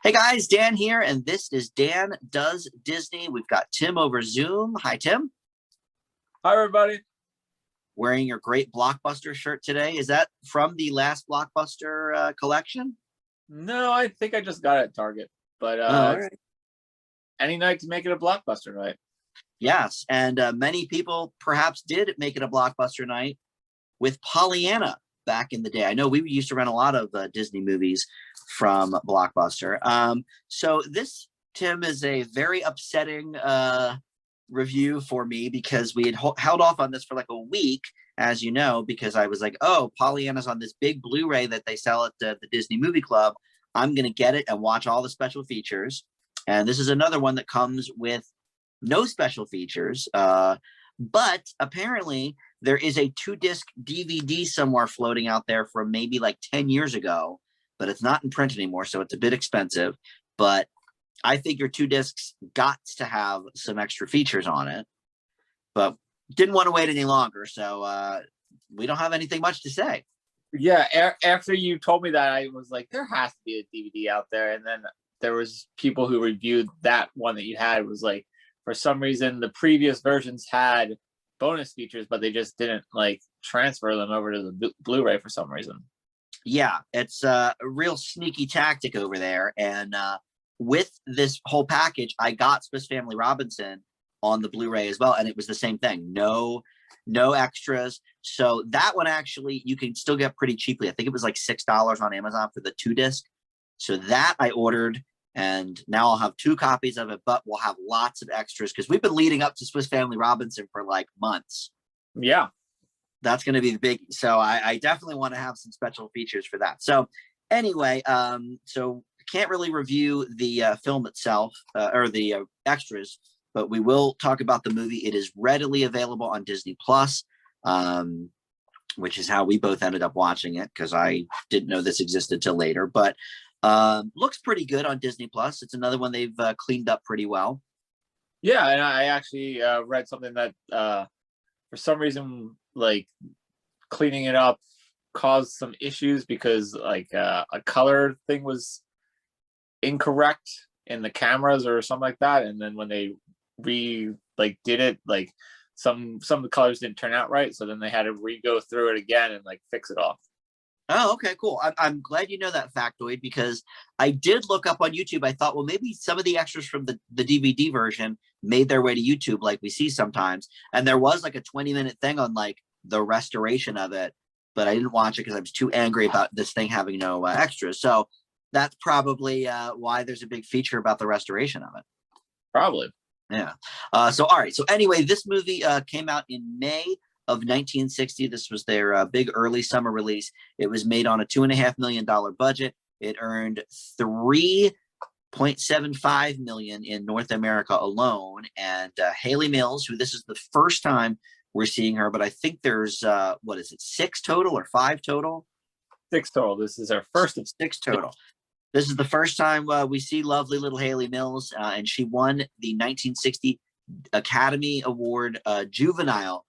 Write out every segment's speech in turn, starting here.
Hey guys, Dan here, and this is Dan Does Disney. We've got Tim over Zoom. Hi, Tim. Hi, everybody. Wearing your great Blockbuster shirt today. Is that from the last Blockbuster collection? No, I think I just got it at Target, but All right. any night to make it a Blockbuster night. Yes, and many people perhaps did make it a Blockbuster night with Pollyanna back in the day. I know we used to rent a lot of Disney movies from Blockbuster. So this, Tim, is a very upsetting review for me because we had held off on this for like a week, as you know, because I was like, oh, Pollyanna's on this big Blu-ray that they sell at the Disney Movie Club. I'm going to get it and watch all the special features. And this is another one that comes with no special features. But apparently there is a 2-disc DVD somewhere floating out there from maybe like 10 years ago, but it's not in print anymore, so it's a bit expensive. But I figure 2 discs got to have some extra features on it, but didn't want to wait any longer, so we don't have anything much to say. Yeah, after you told me that, I was like, there has to be a DVD out there. And then there was people who reviewed that one that you had. It was like, for some reason, the previous versions had bonus features, but they just didn't like transfer them over to the Blu-ray for some reason. Yeah, it's a real sneaky tactic over there. And with this whole package, I got Swiss Family Robinson on the Blu-ray as well, and it was the same thing. No extras. So that one actually you can still get pretty cheaply. I think it was like $6 on Amazon for the 2-disc. So that I ordered, and now I'll have 2 copies of it, but we'll have lots of extras because we've been leading up to Swiss Family Robinson for like months. Yeah. That's going to be the biggie. So I definitely want to have some special features for that. So anyway, so can't really review the film itself or the extras, but we will talk about the movie. It is readily available on Disney Plus, which is how we both ended up watching it because I didn't know this existed till later. But looks pretty good on Disney Plus. It's another one they've cleaned up pretty well. Yeah, and I actually read something that for some reason, like cleaning it up caused some issues because like a color thing was incorrect in the cameras or something like that, and then when they did it, like some of the colors didn't turn out right, so then they had to go through it again and like fix it off. Oh, okay, cool. I'm glad you know that factoid because I did look up on YouTube. I thought, well, maybe some of the extras from the DVD version made their way to YouTube like we see sometimes. And there was like a 20-minute thing on like the restoration of it, but I didn't watch it because I was too angry about this thing having no extras. So that's probably why there's a big feature about the restoration of it. Probably. Yeah. So, all right. So anyway, this movie came out in May of 1960. This was their big early summer release. It was made on a $2.5 million budget. It earned $3.75 million in North America alone. And Hayley Mills, who this is the first time we're seeing her, but I think there's 6 total or 5 total? 6 total. This is our first of 6 total. This is the first time we see lovely little Hayley Mills, and she won the 1960 Academy Award Juvenile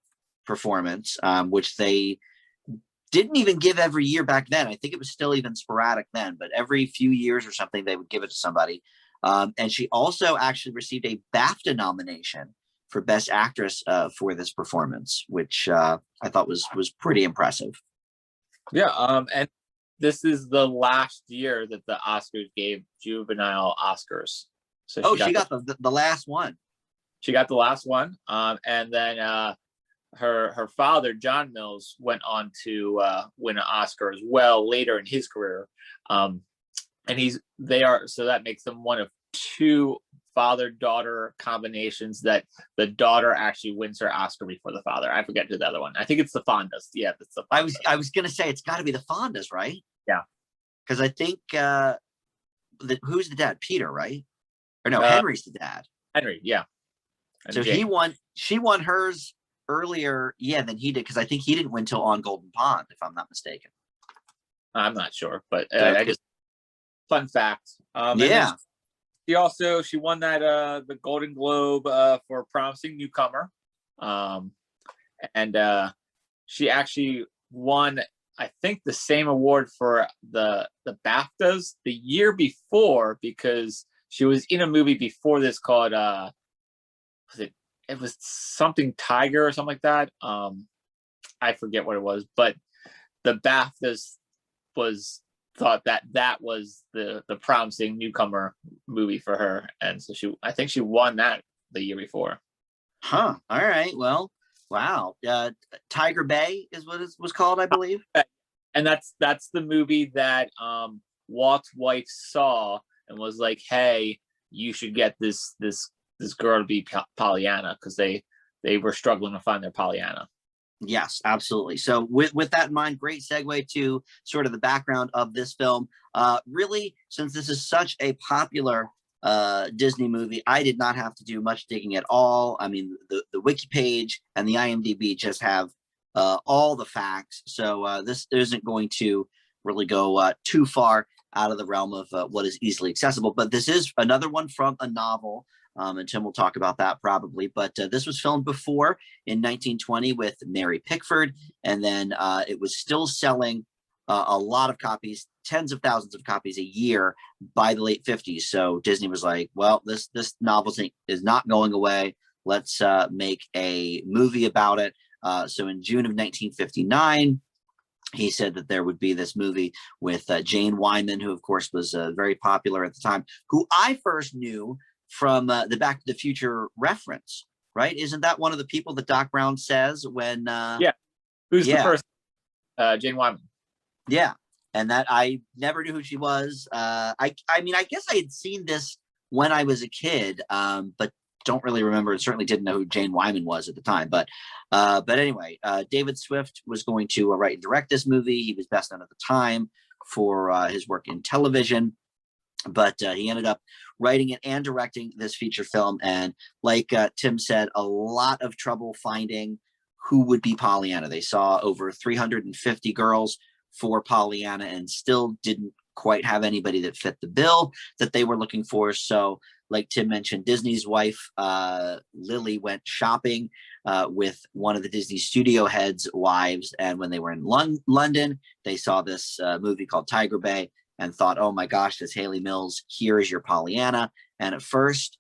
performance, which they didn't even give every year back then. I think it was still even sporadic then, but every few years or something they would give it to somebody. And she also actually received a BAFTA nomination for Best Actress for this performance, which I thought was pretty impressive. Yeah, and this is the last year that the Oscars gave juvenile Oscars. So she got the last one. She got the last one, and then her father, John Mills, went on to win an Oscar as well later in his career. And so that makes them one of 2 father-daughter combinations that the daughter actually wins her Oscar before the father. I forget who the other one. I think it's the Fondas. Yeah, it's the Fondas. I was gonna say it's got to be the Fondas, right? Yeah, because I think who's the dad? Peter, right? Or no, Henry's the dad. Henry, yeah. And so Jane. She won hers earlier, than he did, because I think he didn't win till On Golden Pond, if I'm not mistaken. I'm not sure, but I just fun fact. Yeah. She won that the Golden Globe for Promising Newcomer, and she actually won I think the same award for the BAFTAs the year before, because she was in a movie before this called it was something Tiger or something like that. I forget what it was, but the BAFTAs was thought that was the promising newcomer movie for her, and so I think she won that the year before. Huh. All right. Well, wow. Tiger Bay is what it was called, I believe. And that's the movie that Walt's wife saw and was like, "Hey, you should get this girl to be Pollyanna," because they were struggling to find their Pollyanna. Yes, absolutely. So with that in mind, great segue to sort of the background of this film. Really, since this is such a popular Disney movie, I did not have to do much digging at all. I mean, the wiki page and the IMDb just have all the facts. So this isn't going to really go too far out of the realm of what is easily accessible. But this is another one from a novel. And Tim will talk about that probably. But this was filmed before in 1920 with Mary Pickford. And then it was still selling a lot of copies, tens of thousands of copies a year by the late 50s. So Disney was like, well, this novel is not going away. Let's make a movie about it. So in June of 1959, he said that there would be this movie with Jane Weinman, who, of course, was very popular at the time, who I first knew from the Back to the Future reference, right? Isn't that one of the people that Doc Brown says when... yeah. Who's the first? Jane Wyman. Yeah. And that I never knew who she was. I mean, I guess I had seen this when I was a kid, but don't really remember. Certainly didn't know who Jane Wyman was at the time. But anyway, David Swift was going to write and direct this movie. He was best known at the time for his work in television. But he ended up writing it and directing this feature film. And like Tim said, a lot of trouble finding who would be Pollyanna. They saw over 350 girls for Pollyanna and still didn't quite have anybody that fit the bill that they were looking for. So like Tim mentioned, Disney's wife, Lily, went shopping with one of the Disney studio heads' wives. And when they were in London, they saw this movie called Tiger Bay and thought, oh my gosh, this Hayley Mills, here is your Pollyanna. And at first,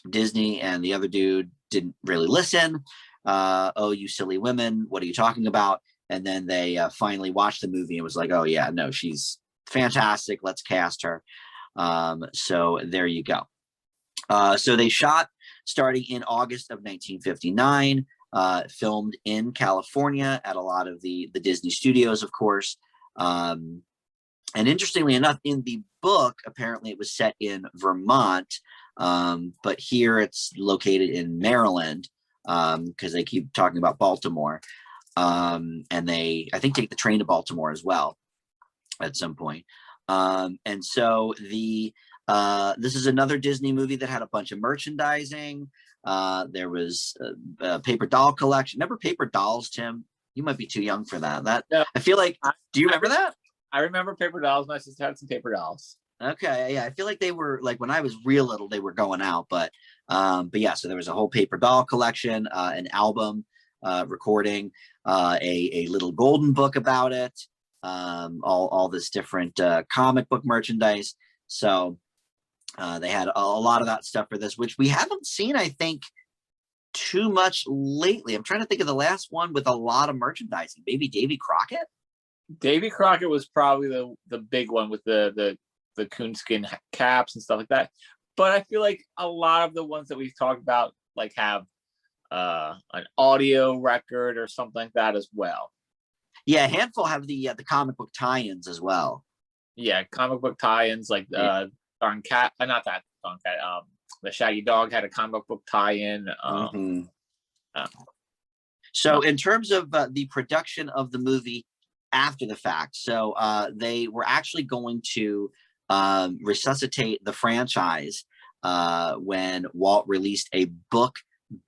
Disney and the other dude didn't really listen. Oh, you silly women, what are you talking about? And then they finally watched the movie and was like, oh yeah, no, she's fantastic. Let's cast her. So there you go. So they shot starting in August of 1959, filmed in California at a lot of the Disney studios, of course. And interestingly enough, in the book, apparently it was set in Vermont, but here it's located in Maryland because they keep talking about Baltimore. And they, I think, take the train to Baltimore as well at some point. And so this is another Disney movie that had a bunch of merchandising. There was a paper doll collection. Remember paper dolls, Tim? You might be too young for that. No, I feel like, do you remember that? I remember paper dolls. My sister had some paper dolls. Okay, yeah, I feel like they were like when I was real little, they were going out, but yeah. So there was a whole paper doll collection, an album recording, a little golden book about it, all this different comic book merchandise. So they had a lot of that stuff for this, which we haven't seen, I think, too much lately. I'm trying to think of the last one with a lot of merchandising. Maybe Davy Crockett. Davy Crockett was probably the big one with the coonskin caps and stuff like that. But I feel like a lot of the ones that we've talked about like have an audio record or something like that as well. Yeah, a handful have the comic book tie-ins as well. Yeah, comic book tie-ins like Darn Cat, not that Darn Cat. The Shaggy Dog had a comic book tie-in. So in terms of the production of the movie after the fact, so they were actually going to resuscitate the franchise when Walt released a book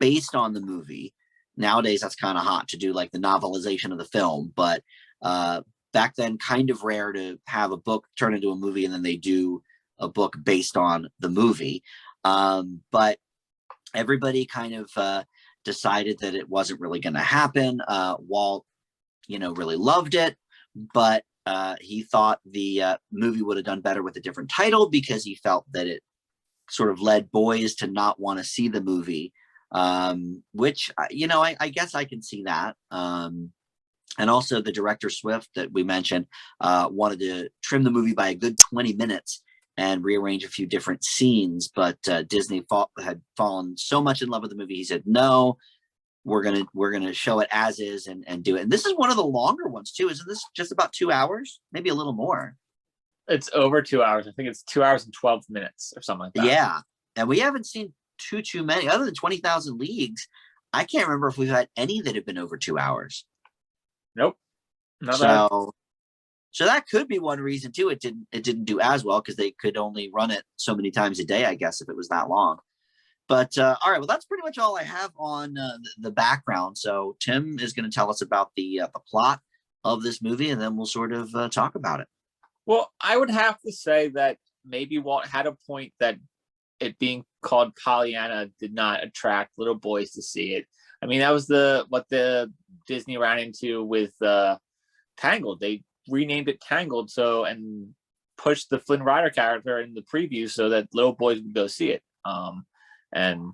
based on the movie. Nowadays, that's kind of hot to do like the novelization of the film, but back then, kind of rare to have a book turn into a movie and then they do a book based on the movie. But everybody kind of decided that it wasn't really going to happen. Walt, really loved it, but he thought the movie would have done better with a different title because he felt that it sort of led boys to not want to see the movie, which, I guess I can see that. And also the director Swift that we mentioned wanted to trim the movie by a good 20 minutes and rearrange a few different scenes. But Disney had fallen so much in love with the movie. He said, no, we're gonna show it as is and do it. And this is one of the longer ones too. Isn't this just about 2 hours? Maybe a little more. It's over 2 hours. I think it's 2 hours and 12 minutes or something like that. Yeah. And we haven't seen too many other than 20,000 Leagues. I can't remember if we've had any that have been over 2 hours. Nope. Not So that could be one reason too. It didn't do as well because they could only run it so many times a day, I guess, if it was that long. But all right, well, that's pretty much all I have on the background. So Tim is going to tell us about the plot of this movie, and then we'll sort of talk about it. Well, I would have to say that maybe Walt had a point that it being called Pollyanna did not attract little boys to see it. I mean, that was what the Disney ran into with Tangled. They renamed it Tangled and pushed the Flynn Rider character in the preview so that little boys would go see it. And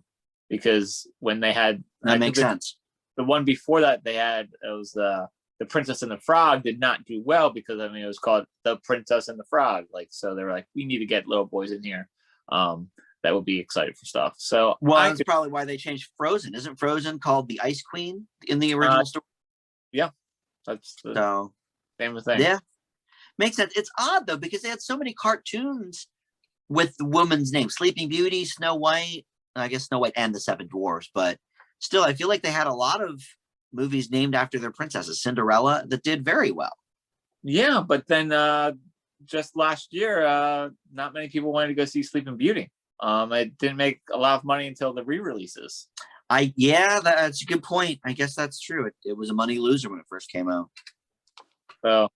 because when they had that makes sense. The one before that it was the Princess and the Frog did not do well because it was called The Princess and the Frog. So they were like, we need to get little boys in here that would be excited for stuff. So that's probably why they changed Frozen. Isn't Frozen called the Ice Queen in the original story? Yeah, that's the same thing. Yeah, makes sense. It's odd though because they had so many cartoons with the woman's name: Sleeping Beauty, Snow White. I guess Snow White and the Seven Dwarfs, but still, I feel like they had a lot of movies named after their princesses. Cinderella that did very well. Yeah, but then just last year, not many people wanted to go see Sleeping Beauty. It didn't make a lot of money until the re-releases. That's a good point. I guess that's true. It was a money loser when it first came out. So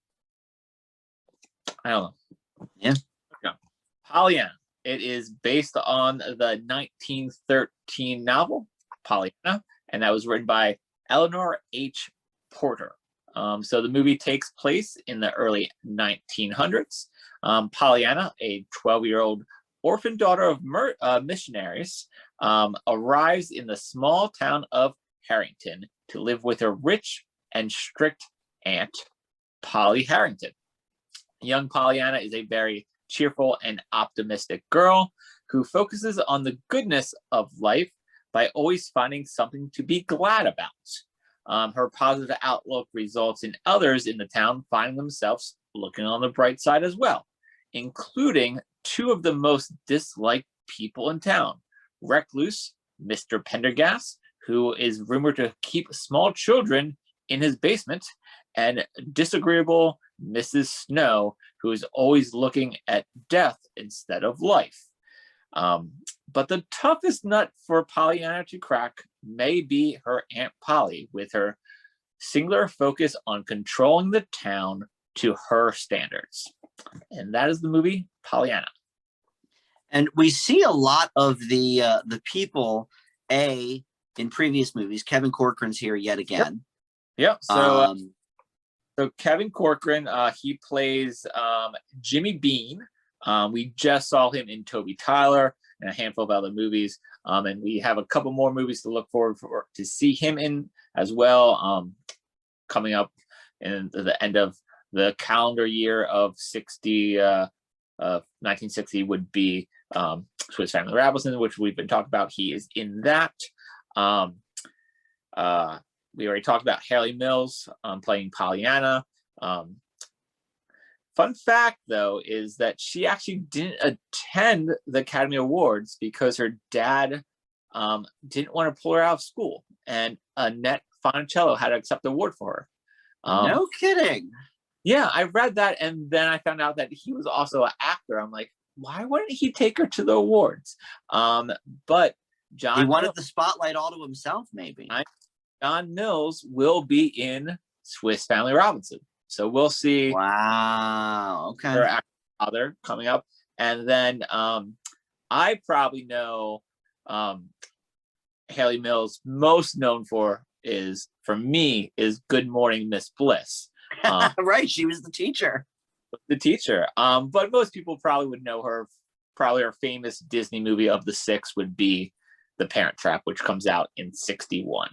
I don't know. Yeah. Okay. Pollyanna. It is based on the 1913 novel Pollyanna, and that was written by Eleanor H. Porter. So the movie takes place in the early 1900s. Pollyanna, a 12-year-old orphan daughter of missionaries, arrives in the small town of Harrington to live with her rich and strict aunt, Polly Harrington. Young Pollyanna is a very cheerful and optimistic girl who focuses on the goodness of life by always finding something to be glad about. Her positive outlook results in others in the town finding themselves looking on the bright side as well, including two of the most disliked people in town: recluse Mr. Pendergast, who is rumored to keep small children in his basement, and disagreeable Mrs. Snow, who is always looking at death instead of life. But the toughest nut for Pollyanna to crack may be her Aunt Polly, with her singular focus on controlling the town to her standards. And that is the movie Pollyanna. And we see a lot of the people in previous movies. Kevin Corcoran's here yet again. Yep. So Kevin Corcoran, he plays Jimmy Bean. We just saw him in Toby Tyler and a handful of other movies. And we have a couple more movies to look forward to see him in as well. Coming up in the end of the calendar year of 1960 would be Swiss Family Robinson, which we've been talking about. He is in that. We already talked about Hayley Mills playing Pollyanna. Fun fact, though, is that she actually didn't attend the Academy Awards because her dad didn't want to pull her out of school, and Annette Funicello had to accept the award for her. No kidding. Yeah, I read that, and then I found out that he was also an actor. I'm like, why wouldn't he take her to the awards? But John, he wanted the spotlight all to himself, maybe. John Mills will be in Swiss Family Robinson, so we'll see. Wow. Okay. Her father coming up, and then I probably know Hayley Mills most known for is Good Morning Miss Bliss. Right, she was the teacher. But most people probably would know her. Probably her famous Disney movie of the six would be The Parent Trap, which comes out in '61.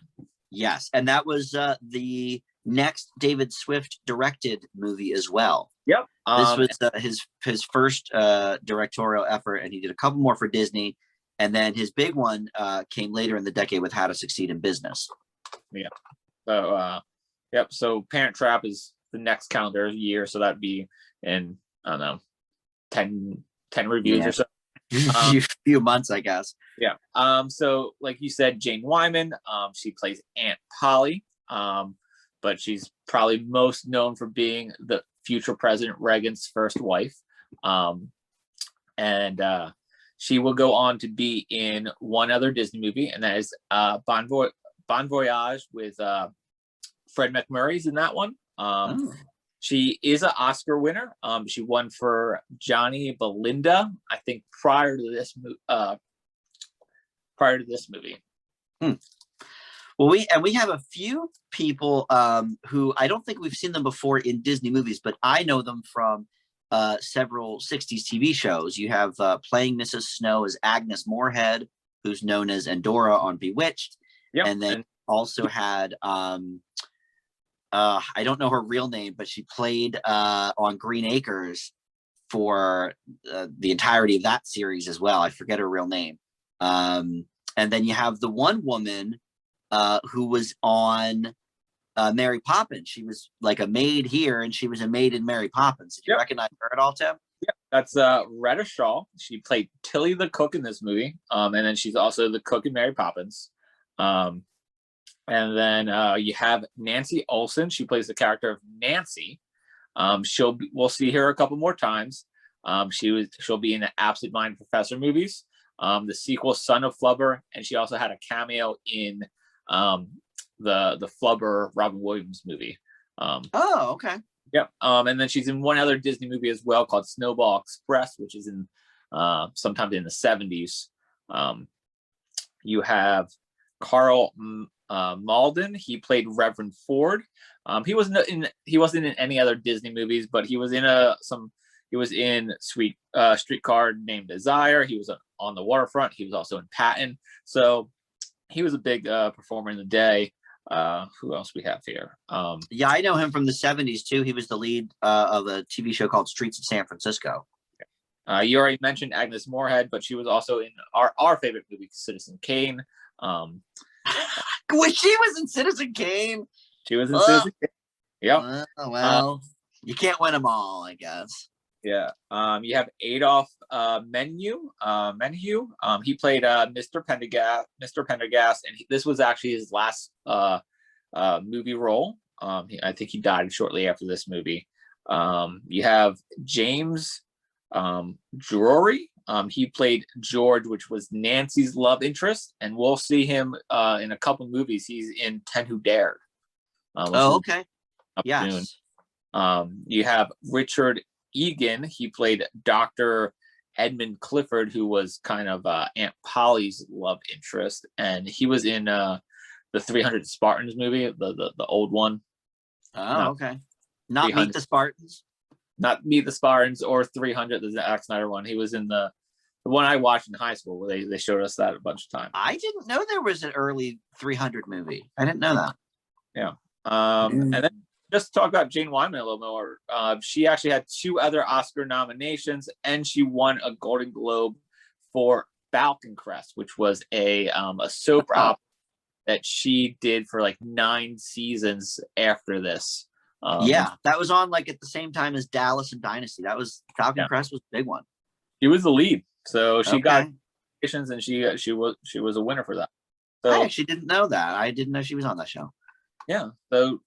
Yes, and that was the next David Swift directed movie as well. Yep. This was his first directorial effort, and he did a couple more for Disney, and then his big one came later in the decade with How to Succeed in Business. Yeah. So yep. So Parent Trap is the next calendar year, so that'd be in, I don't know, 10 reviews or so. Few months, I guess. Yeah. So like you said, Jane Wyman, she plays Aunt Polly, but she's probably most known for being the future President Reagan's first wife. And she will go on to be in one other Disney movie, and that is Bon Voyage with Fred MacMurray's in that one. She is an Oscar winner. She won for Johnny Belinda, I think, prior to this movie. Well, we have a few people who I don't think we've seen them before in Disney movies, but I know them from several '60s TV shows. You have playing Mrs. Snow as Agnes Moorehead, who's known as Endora on Bewitched, and then also had I don't know her real name, but she played on Green Acres for the entirety of that series as well. I forget her real name. And then you have the one woman who was on Mary Poppins. She was like a maid here, and she was a maid in Mary Poppins. Did you recognize her at all, Tim? Yeah, that's Retta Shaw. She played Tilly the cook in this movie, and then she's also the cook in Mary Poppins. And then you have Nancy Olson. She plays the character of Nancy. We'll see her a couple more times. She'll be in the Absent Mind Professor movies, the sequel Son of Flubber, and she also had a cameo in the Flubber Robin Williams movie. Okay. Yep. And then she's in one other Disney movie as well called Snowball Express, which is in sometime in the '70s. You have Carl Malden. He played Reverend Ford. He wasn't in any other Disney movies, but he was in Streetcar Named Desire. He was on the Waterfront. He was also in Patton. So he was a big performer in the day. Who else we have here? Yeah, I know him from the '70s too. He was the lead of a TV show called Streets of San Francisco. You already mentioned Agnes Moorehead, but she was also in our favorite movie, Citizen Kane. She was in Citizen Kane. She was in Citizen Kane. Yep. Well, you can't win them all, I guess. Yeah. You have Adolph Menhue. He played Mr. Pendergast, and this was actually his last movie role. I think he died shortly after this movie. You have James Drury. He played George, which was Nancy's love interest, and we'll see him in a couple movies. He's in 10 Who Dared. Okay. Yes. You have Richard Egan. He played Dr. Edmund Clifford, who was kind of Aunt Polly's love interest, and he was in the 300 Spartans movie, the old one. Okay. Not Meet the Spartans. Not Meet the Spartans or 300, the Zack Snyder one. He was in the one I watched in high school, where they showed us that a bunch of times. I didn't know there was an early 300 movie. I didn't know that. Yeah. And then just to talk about Jane Wyman a little more, she actually had 2 other Oscar nominations, and she won a Golden Globe for Falcon Crest, which was a soap opera that she did for like 9 seasons after this. That was on like at the same time as Dallas and Dynasty. That was Falcon Crest was a big one. She was the lead, so she got nominations, and she was a winner for that. So, I actually didn't know that. I didn't know she was on that show. Yeah, so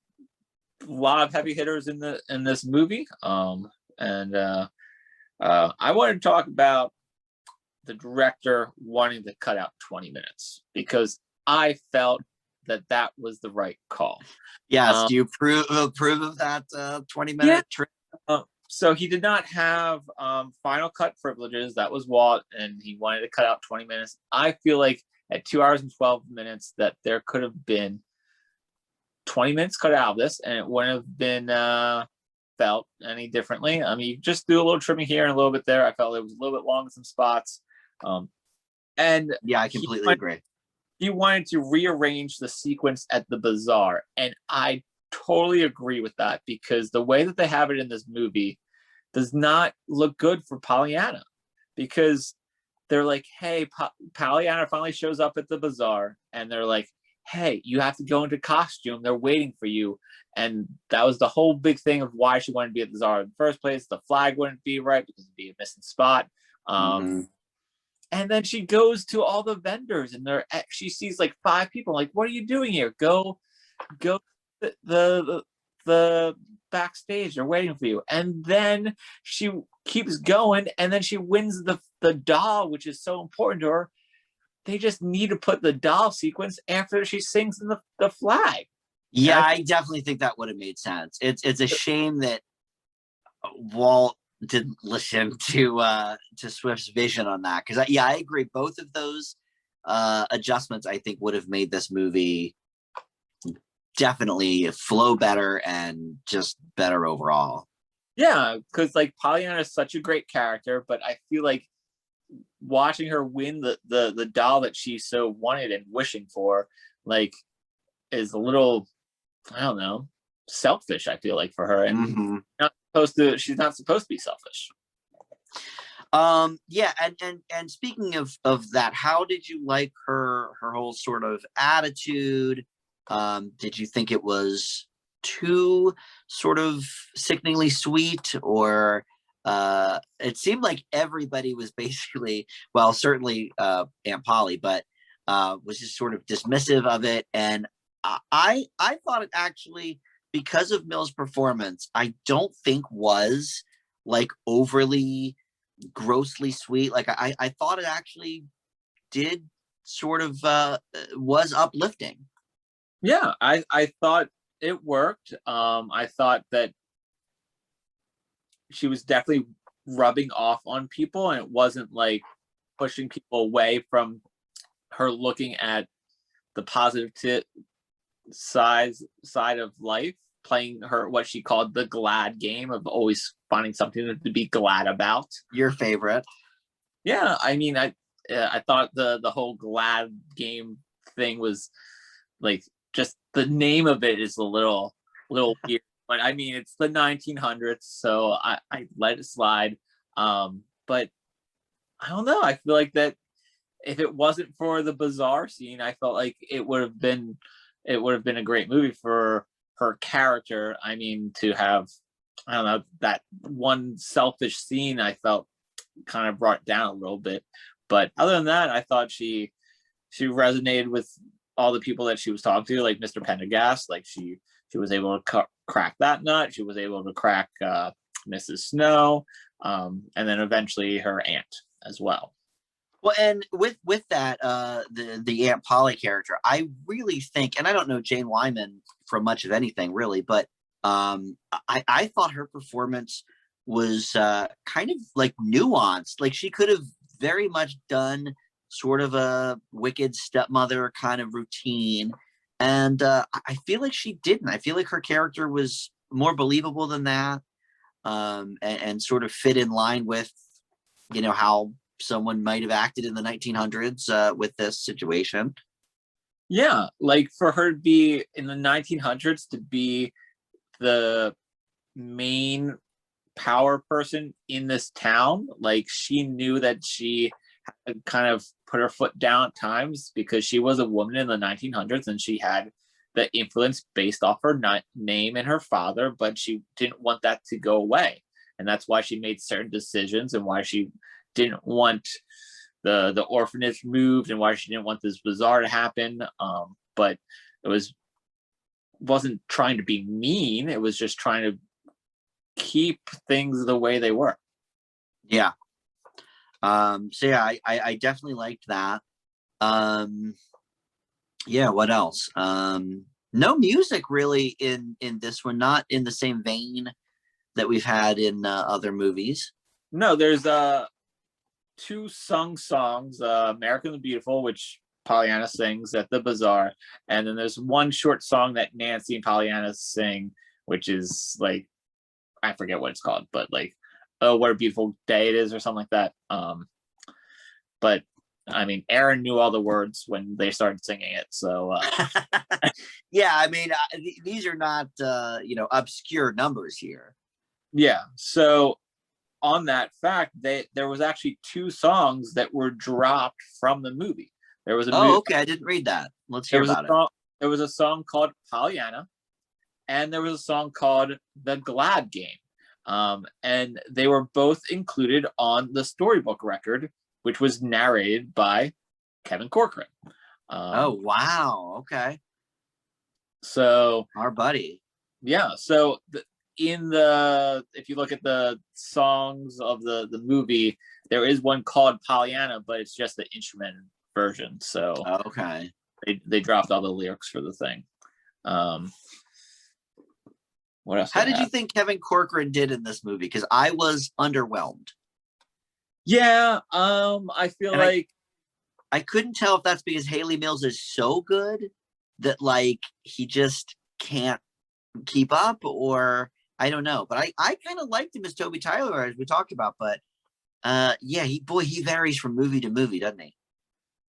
a lot of heavy hitters in this movie. I wanted to talk about the director wanting to cut out 20 minutes because I felt that was the right call. Yes. Do you approve of that 20-minute trip? So he did not have final cut privileges. That was Walt, and he wanted to cut out 20 minutes. I feel like at 2 hours and 12 minutes that there could have been 20 minutes cut out of this, and it wouldn't have been felt any differently. I mean, you just do a little trimming here and a little bit there. I felt it was a little bit long in some spots. And yeah, I completely agree. He wanted to rearrange the sequence at the bazaar, and I totally agree with that, because the way that they have it in this movie does not look good for Pollyanna, because they're like, hey, Pollyanna finally shows up at the bazaar, and they're like, hey, you have to go into costume. They're waiting for you. And that was the whole big thing of why she wanted to be at the bazaar in the first place. The flag wouldn't be right because it'd be a missing spot. And then she goes to all the vendors, and she sees like 5 people. Like, what are you doing here? Go the backstage. They're waiting for you. And then she keeps going, and then she wins the doll, which is so important to her. They just need to put the doll sequence after she sings in the flag. Yeah, I definitely think that would have made sense. It's a shame that Walt didn't listen to Swift's vision on that, because I agree. Both of those adjustments, I think, would have made this movie definitely flow better and just better overall. Yeah, because like Pollyanna is such a great character, but I feel like watching her win the doll that she so wanted and wishing for, like, is a little, I don't know, selfish, I feel like, for her. And she's not supposed to be selfish. Yeah, and speaking of that, how did you like her whole sort of attitude? Did you think it was too sort of sickeningly sweet, or it seemed like everybody was basically, well, certainly Aunt Polly, but was just sort of dismissive of it. And I thought it actually, because of Mills' performance, I don't think was like overly grossly sweet. Like I thought it actually did sort of was uplifting. Yeah, I thought it worked. I thought that she was definitely rubbing off on people, and it wasn't like pushing people away from her looking at the positive side of life, playing her what she called the glad game of always finding something to be glad about. Your favorite? Yeah, I mean, I thought the whole glad game thing was like, just the name of it is a little weird, but I mean, it's the 1900s, so I let it slide. But I don't know. I feel like that if it wasn't for the bazaar scene, I felt like it would have been a great movie for her character. I mean, to have, I don't know, that one selfish scene, I felt kind of brought down a little bit. But other than that, I thought she resonated with all the people that she was talking to, like Mr. Pendergast. Like she was able to crack that nut. She was able to crack Mrs. Snow, and then eventually her aunt as well. Well, and with that, the Aunt Polly character, I really think, and I don't know Jane Wyman from much of anything really, but I thought her performance was kind of like nuanced. Like she could have very much done sort of a wicked stepmother kind of routine, and I feel like she didn't. I feel like her character was more believable than that, and sort of fit in line with, you know, how someone might have acted in the 1900s with this situation. Yeah, like for her to be in the 1900s, to be the main power person in this town, like she knew that she had kind of put her foot down at times, because she was a woman in the 1900s and she had the influence based off her name and her father, but she didn't want that to go away. And that's why she made certain decisions, and why she didn't want the orphanage moved, and why she didn't want this bazaar to happen. But it wasn't trying to be mean. It was just trying to keep things the way they were. Yeah. So yeah, I definitely liked that. Yeah, what else? No music really in this one, not in the same vein that we've had in other movies. No, there's 2 sung songs, American the Beautiful, which Pollyanna sings at the bazaar, and then there's one short song that Nancy and Pollyanna sing, which is like, I forget what it's called, but like, oh, what a beautiful day it is, or something like that. But I mean, Aaron knew all the words when they started singing it, so yeah, I mean, these are not obscure numbers here. yeah. So on that fact, there was actually 2 songs that were dropped from the movie. There was a okay, I didn't read that. Let's hear about it. There was a song called Pollyanna, and there was a song called The Glad Game. And they were both included on the storybook record, which was narrated by Kevin Corcoran. Oh, wow. Okay. So our buddy. Yeah. So if you look at the songs of the movie, there is one called Pollyanna, but it's just the instrument version. So okay. They dropped all the lyrics for the thing. What else? How did you think Kevin Corcoran did in this movie? Because I was underwhelmed. Yeah, I feel like I couldn't tell if that's because Hayley Mills is so good that like he just can't keep up, or I don't know. But I kind of liked him as Toby Tyler, as we talked about. But yeah, he varies from movie to movie, doesn't he?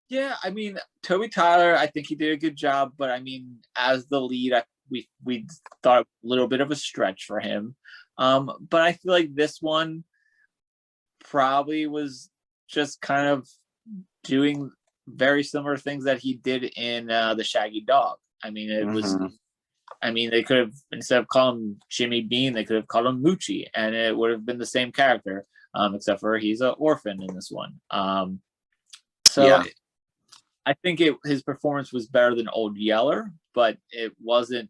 Yeah, I mean, Toby Tyler, I think he did a good job, but I mean, as the lead, we thought a little bit of a stretch for him. But I feel like this one probably was just kind of doing very similar things that he did in The Shaggy Dog. I mean, it was. I mean, they could have, instead of calling him Jimmy Bean, they could have called him Moochie, and it would have been the same character, except for he's an orphan in this one. So yeah. I think his performance was better than Old Yeller, but it wasn't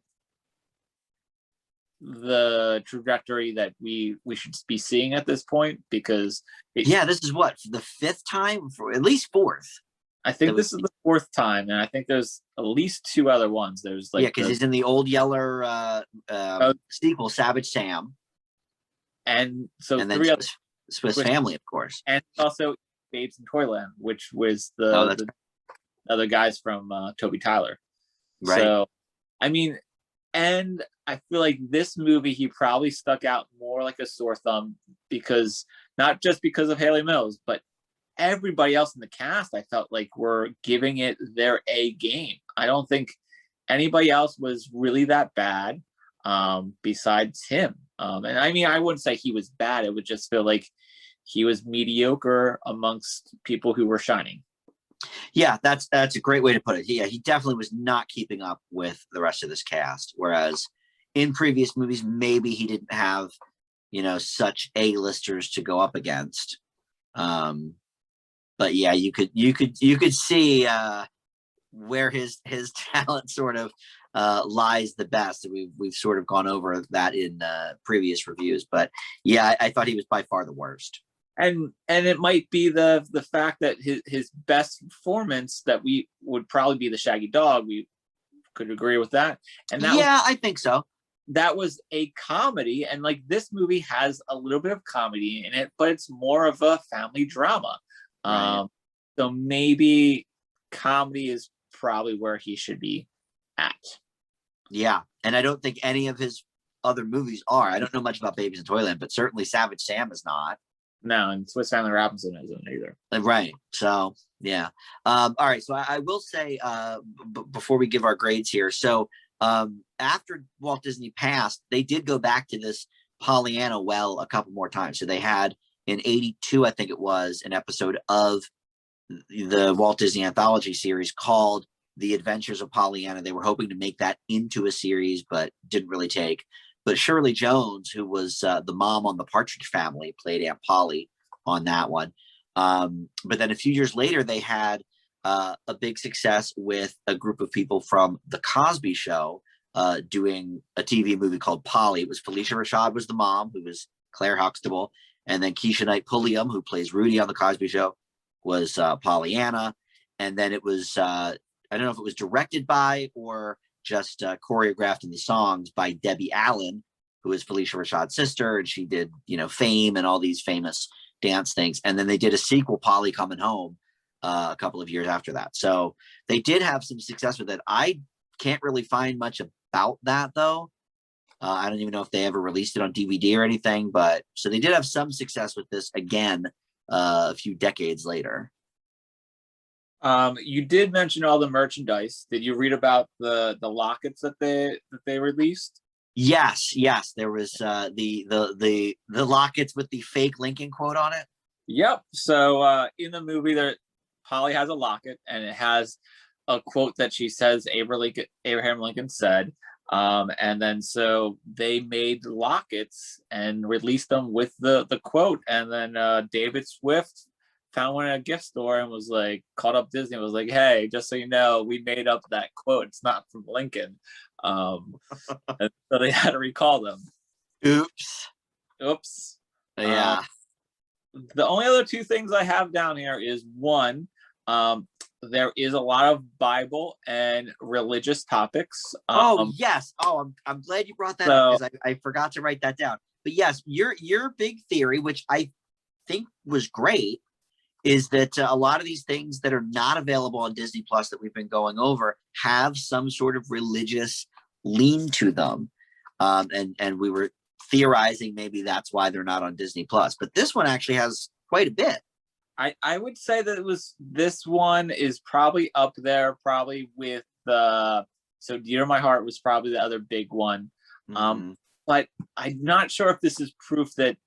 the trajectory that we should be seeing at this point, because this is what, the 5th time, for at least 4th. I think this is the 4th time, and I think there's at least 2 other ones. There's like because he's in the Old Yeller sequel, Savage Sam, and so and then 3 other Swiss Family, of course, and also Babes in Toyland, which was the other guys from Toby Tyler. Right. So, I mean, and I feel like this movie, he probably stuck out more like a sore thumb, because not just because of Hayley Mills, but everybody else in the cast, I felt like were giving it their A game. I don't think anybody else was really that bad besides him. And I mean, I wouldn't say he was bad. It would just feel like he was mediocre amongst people who were shining. Yeah, that's a great way to put it. Yeah, he definitely was not keeping up with the rest of this cast. Whereas in previous movies, maybe he didn't have, such A-listers to go up against. But yeah, you could see where his talent sort of lies the best. We've sort of gone over that in previous reviews. But yeah, I thought he was by far the worst. And it might be the fact that his best performance that we would probably be The Shaggy Dog. We could agree with that. And that I think so. That was a comedy, and like this movie has a little bit of comedy in it, but it's more of a family drama. Right. So maybe comedy is probably where he should be at. Yeah, and I don't think any of his other movies are. I don't know much about Babies in Toyland, but certainly Savage Sam is not. No, and Swiss Family Robinson isn't either. Right. So, yeah. All right. So I will say before we give our grades here. So after Walt Disney passed, they did go back to this Pollyanna well a couple more times. So they had in 82, I think it was, an episode of the Walt Disney Anthology series called The Adventures of Pollyanna. They were hoping to make that into a series, but didn't really take. But Shirley Jones, who was the mom on The Partridge Family, played Aunt Polly on that one. But then a few years later, they had a big success with a group of people from The Cosby Show doing a TV movie called Polly. It was Felicia Rashad was the mom, who was Claire Huxtable. And then Keisha Knight Pulliam, who plays Rudy on The Cosby Show, was Pollyanna. And then it was, I don't know if it was directed by or just choreographed in the songs by Debbie Allen, who is Felicia Rashad's sister, and she did, Fame and all these famous dance things. And then they did a sequel, Polly Coming Home, a couple of years after that. So they did have some success with it. I can't really find much about that though. I don't even know if they ever released it on DVD or anything, but so they did have some success with this again a few decades later. You did mention all the merchandise. Did you read about the lockets that they released? Yes, there was the lockets with the fake Lincoln quote on it. Yep. So in the movie, Polly has a locket, and it has a quote that she says Abraham Lincoln said. And then so they made lockets and released them with the quote. And then David Swift found one at a gift store and was like, called up Disney and was like, hey, just so you know, we made up that quote. It's not from Lincoln. And so they had to recall them. Oops. Yeah. The only other two things I have down here is one, there is a lot of Bible and religious topics. Yes. I'm glad you brought that up because I forgot to write that down. But yes, your big theory, which I think was great, is that a lot of these things that are not available on Disney Plus that we've been going over have some sort of religious lean to them. And we were theorizing maybe that's why they're not on Disney Plus. But this one actually has quite a bit. I would say that this one is probably up there, probably with so Dear to My Heart was probably the other big one. But I'm not sure if this is proof that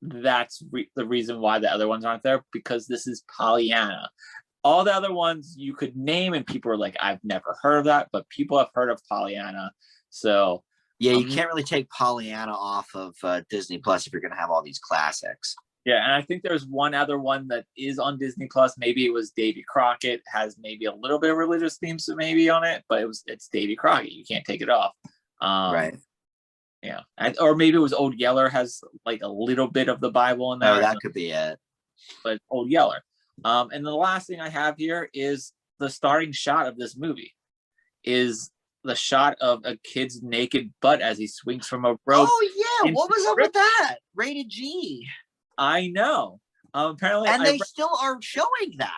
that's the reason why the other ones aren't there, because this is Pollyanna. All the other ones you could name and people are like, I've never heard of that, but people have heard of Pollyanna. So yeah, you can't really take Pollyanna off of Disney Plus if you're going to have all these classics. Yeah, and I think there's one other one that is on Disney Plus. Maybe it was Davy Crockett, has maybe a little bit of religious themes maybe on it, but it's Davy Crockett. You can't take it off. Right. Yeah, or maybe it was Old Yeller, has like a little bit of the Bible in there. Oh, that could be it. But Old Yeller. And the last thing I have here is the starting shot of this movie is the shot of a kid's naked butt as he swings from a rope. Oh yeah, what was up with that? Rated G. I know. Apparently, and they still are showing that.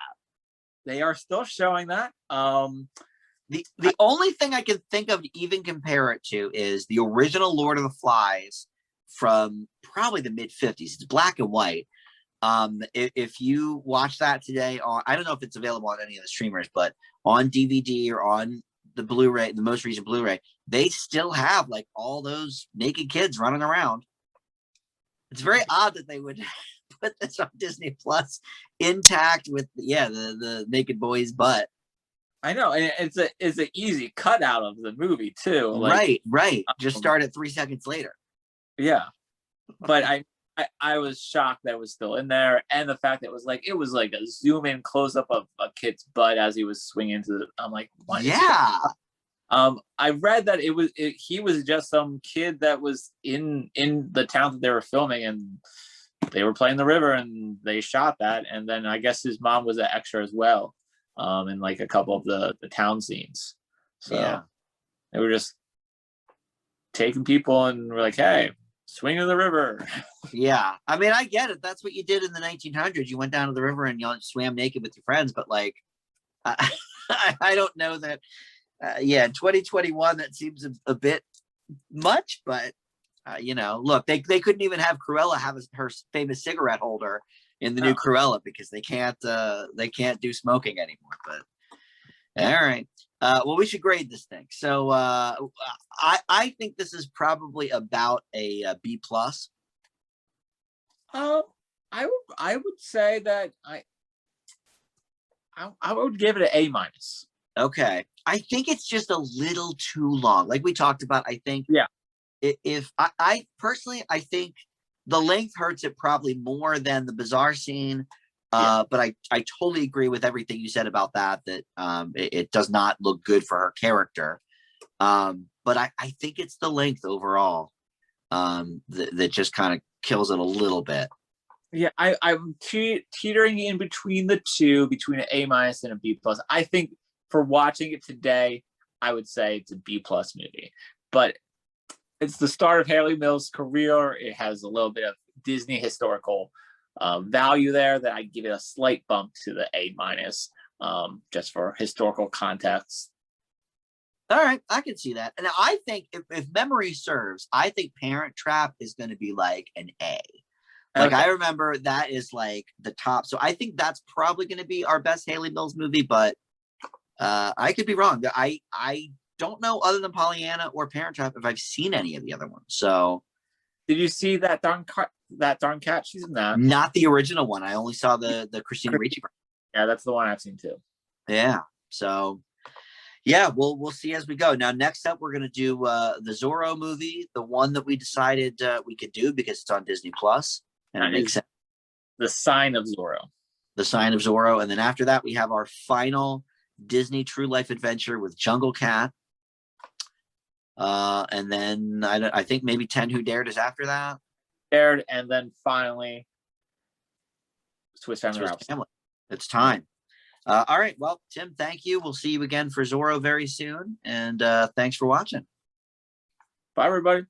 They are still showing that. The only thing I can think of to even compare it to is the original Lord of the Flies from probably the mid-50s. It's black and white. If you watch that today I don't know if it's available on any of the streamers, but on DVD or on the Blu-ray, the most recent Blu-ray, they still have like all those naked kids running around. It's very odd that they would put this on Disney Plus intact with the naked boy's butt. I know, and it's an easy cutout of the movie too. Like, right. Just start at 3 seconds later. Yeah, but I was shocked that it was still in there, and the fact that it was like a zoom in close up of a kid's butt as he was swinging into I'm like, what? Yeah. I read that he was just some kid that was in the town that they were filming, and they were playing the river, and they shot that, and then I guess his mom was an extra as well, in like a couple of the town scenes. So yeah, they were just taking people and were like, hey, swing in the river. Yeah, I mean, I get it. That's what you did in the 1900s. You went down to the river and you swam naked with your friends. But like, I don't know that. In 2021, that seems a bit much. But look, they couldn't even have Cruella have her famous cigarette holder in the new Cruella because they can't do smoking anymore. But all right. Well, we should grade this thing. So I think this is probably about a B plus. I would say that I would give it an A minus. Okay, I think it's just a little too long. Like we talked about, I think. Yeah. If I personally, I think the length hurts it probably more than the bizarre scene. But I totally agree with everything you said about that it does not look good for her character. But I think it's the length overall that just kind of kills it a little bit. Yeah, I'm teetering in between the two, between an A minus and a B plus. I think for watching it today, I would say it's a B plus movie. But it's the start of Hayley Mills' career. It has a little bit of Disney historical value there that I give it a slight bump to the A minus, just for historical context. All right, I can see that. And I think if memory serves, I think Parent Trap is going to be like an A. Like, Okay. I remember that is like the top. So I think that's probably going to be our best Hayley Mills movie, but I could be wrong. I don't know, other than Pollyanna or Parent Trap, if I've seen any of the other ones. So Did you see that darn cat? She's in that. not the original one. I only saw the Christina Ricci. Yeah, that's the one I've seen too. Yeah. So yeah, we'll see as we go. Now, next up, we're gonna do the Zorro movie, the one that we decided we could do because it's on Disney Plus, and it makes sense. The Sign of Zorro. The Sign of Zorro, and then after that, we have our final Disney True Life adventure with Jungle Cat, and then I think maybe 10 Who Dared is after that. Dared, and then finally Swiss Family Robinson. It's time. All right. Well, Tim, thank you. We'll see you again for Zorro very soon. And thanks for watching. Bye, everybody.